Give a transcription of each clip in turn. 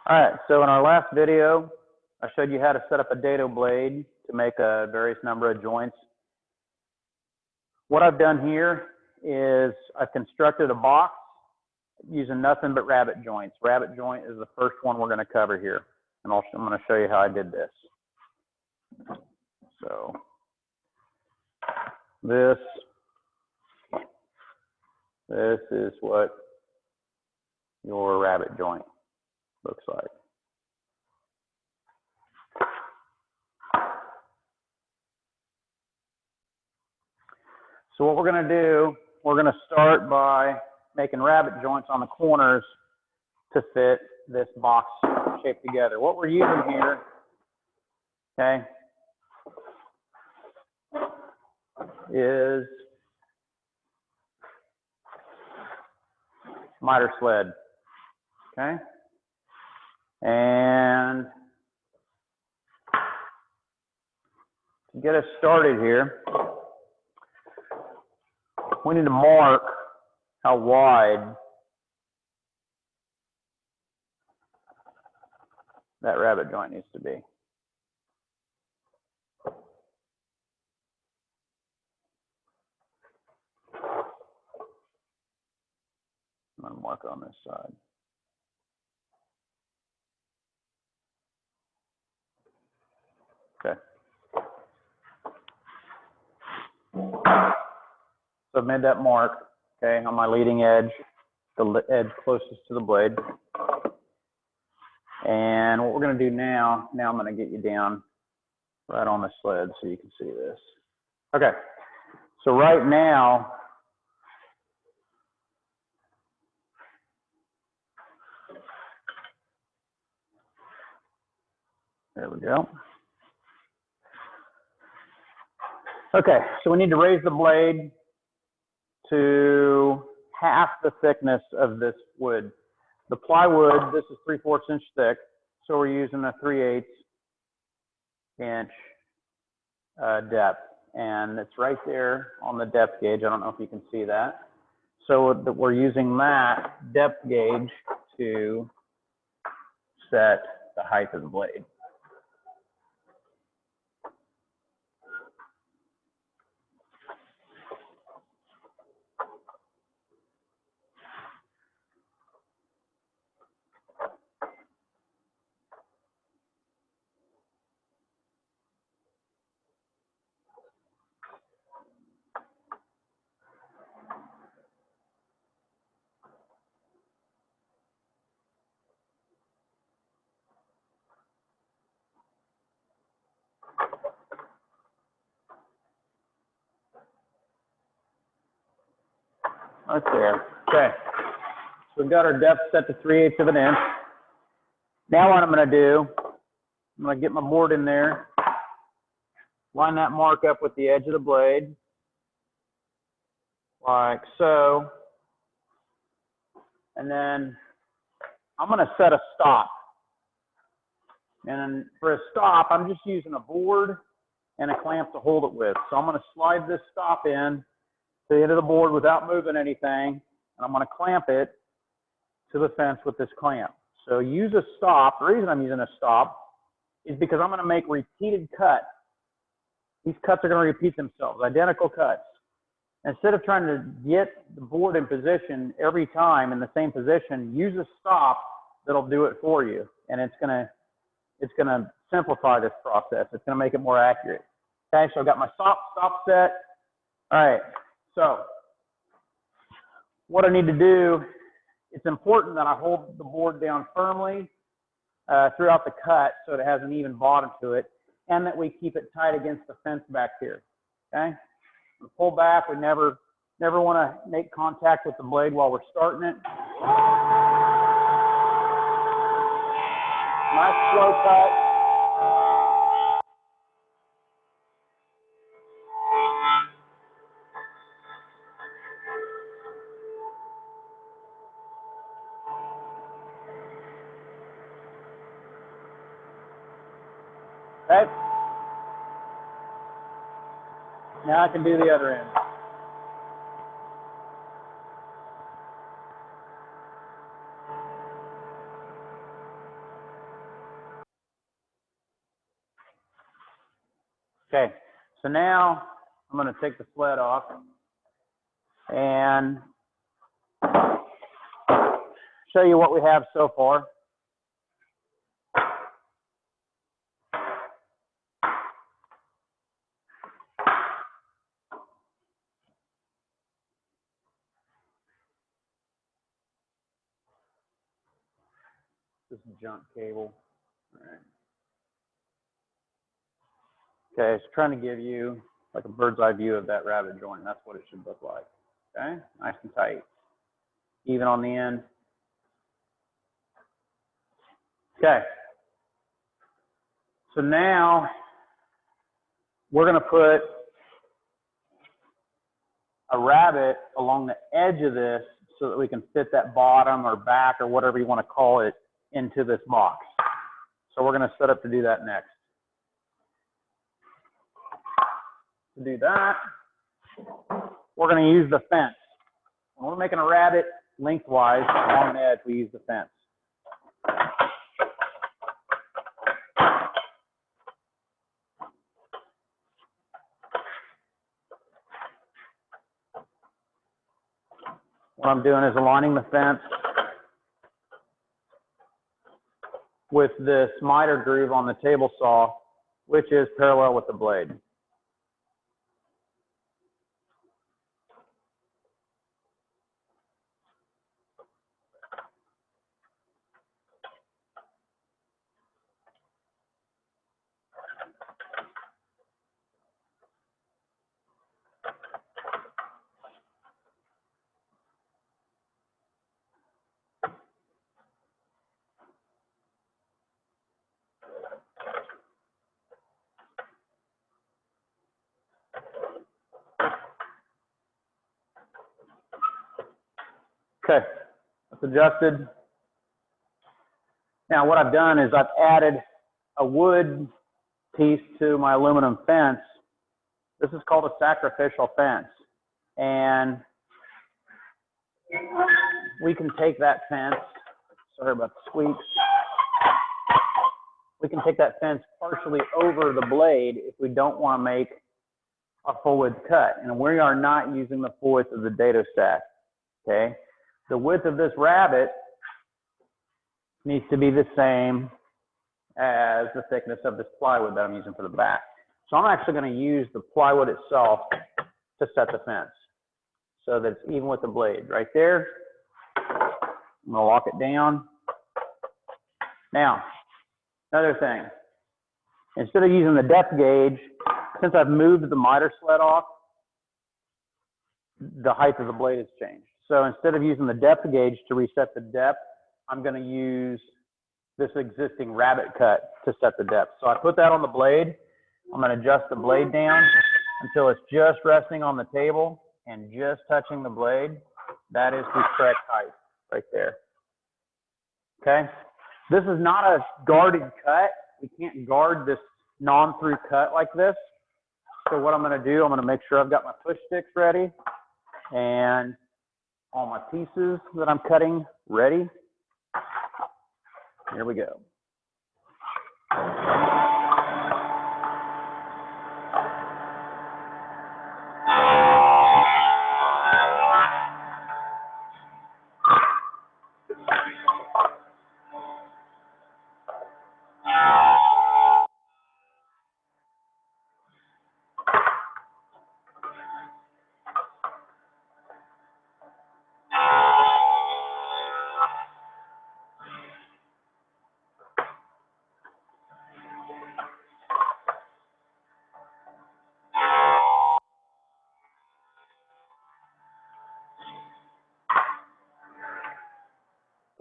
All right, so in our last video, I showed you how to set up a dado blade to make a various number of joints. What I've done here is I've constructed a box using nothing but rabbet joints. Rabbet joint is the first one we're going to cover here, and I'm going to show you how I did this. So this is what your rabbet joint looks like. So what we're going to do, we're going to start by making rabbet joints on the corners to fit this box shape together. What we're using here, okay, is miter sled, okay? And to get us started here, we need to mark how wide that rabbet joint needs to be. I'm going to mark on this side. Okay. So I've made that mark, okay, on my leading edge, the edge closest to the blade. And what we're going to do now I'm going to get you down right on the sled so you can see this. Okay, so right now, there we go. Okay, so we need to raise the blade to half the thickness of this wood. The plywood, this is 3/4 inch thick, so we're using a 3/8 inch depth, and it's right there on the depth gauge. I don't know if you can see that. So we're using that depth gauge to set the height of the blade. Right there. Okay. So we've got our depth set to 3/8 of an inch. Now what I'm going to do, I'm going to get my board in there, line that mark up with the edge of the blade, like so. And then I'm going to set a stop. And for a stop, I'm just using a board and a clamp to hold it with. So I'm going to slide this stop in to the end of the board without moving anything, and I'm going to clamp it to the fence with this clamp. So use a stop. The reason I'm using a stop is because I'm going to make repeated cuts. These cuts are going to repeat themselves, identical cuts. Instead of trying to get the board in position every time in the same position, use a stop that'll do it for you, and it's going to simplify this process. It's going to make it more accurate. Okay, so I've got my stop set. All right. So what I need to do, it's important that I hold the board down firmly throughout the cut so it has an even bottom to it, and that we keep it tight against the fence back here. Okay? We pull back. We never want to make contact with the blade while we're starting it. Nice slow cut. Okay. Now I can do the other end. Okay, so now I'm going to take the sled off and show you what we have so far. This is junk cable. All right. Okay, it's trying to give you like a bird's eye view of that rabbet joint. That's what it should look like. Okay, nice and tight, even on the end. Okay, so now we're going to put a rabbet along the edge of this so that we can fit that bottom or back or whatever you want to call it into this box. So we're going to set up to do that next. To do that, we're going to use the fence. When we're making a rabbet lengthwise along the edge, we use the fence. What I'm doing is aligning the fence with this miter groove on the table saw, which is parallel with the blade. Okay, that's adjusted. Now what I've done is I've added a wood piece to my aluminum fence. This is called a sacrificial fence. And we can take that fence, sorry about the squeaks. We can take that fence partially over the blade if we don't want to make a full width cut. And we are not using the full width of the dado stack, okay? The width of this rabbet needs to be the same as the thickness of this plywood that I'm using for the back. So I'm actually going to use the plywood itself to set the fence so that it's even with the blade right there. I'm going to lock it down. Now, another thing, instead of using the depth gauge, since I've moved the miter sled off, the height of the blade has changed. So instead of using the depth gauge to reset the depth, I'm going to use this existing rabbet cut to set the depth. So I put that on the blade. I'm going to adjust the blade down until it's just resting on the table and just touching the blade. That is the correct height right there. Okay. This is not a guarded cut. We can't guard this non-through cut like this. So what I'm going to do, I'm going to make sure I've got my push sticks ready and all my pieces that I'm cutting ready. Here we go.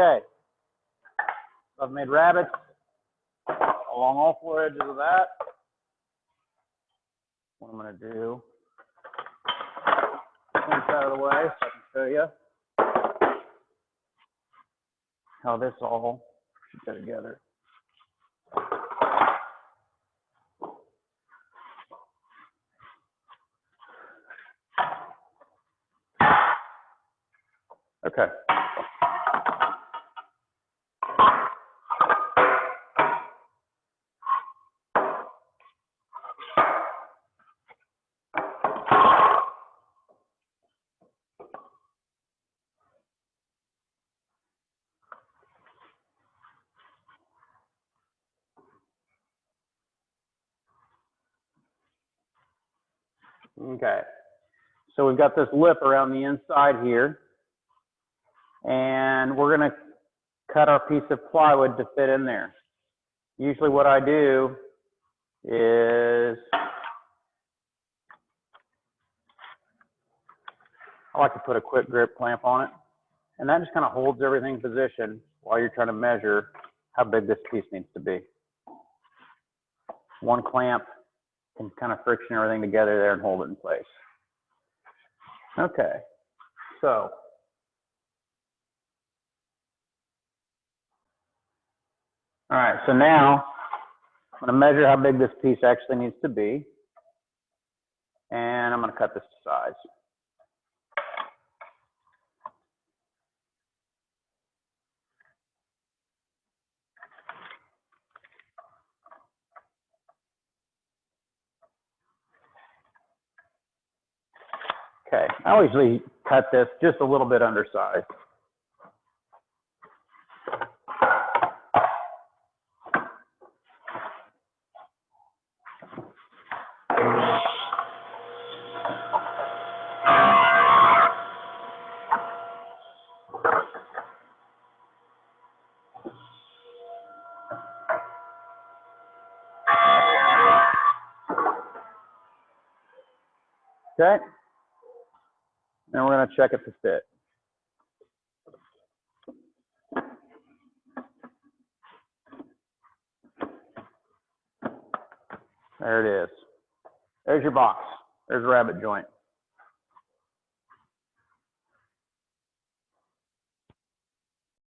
Okay, so I've made rabbets along all four edges of that. What I'm going to do, fence out of the way so I can show you how this all should go together. Okay. Okay. So we've got this lip around the inside here, and we're going to cut our piece of plywood to fit in there. Usually what I do is I like to put a quick grip clamp on it, and that just kind of holds everything in position while you're trying to measure how big this piece needs to be. One clamp can kind of friction everything together there and hold it in place. Okay, so all right, so now I'm going to measure how big this piece actually needs to be, and I'm going to cut this to size. Okay, I usually cut this just a little bit undersized. Okay, and we're going to check it to fit. There it is. There's your box. There's a rabbet joint.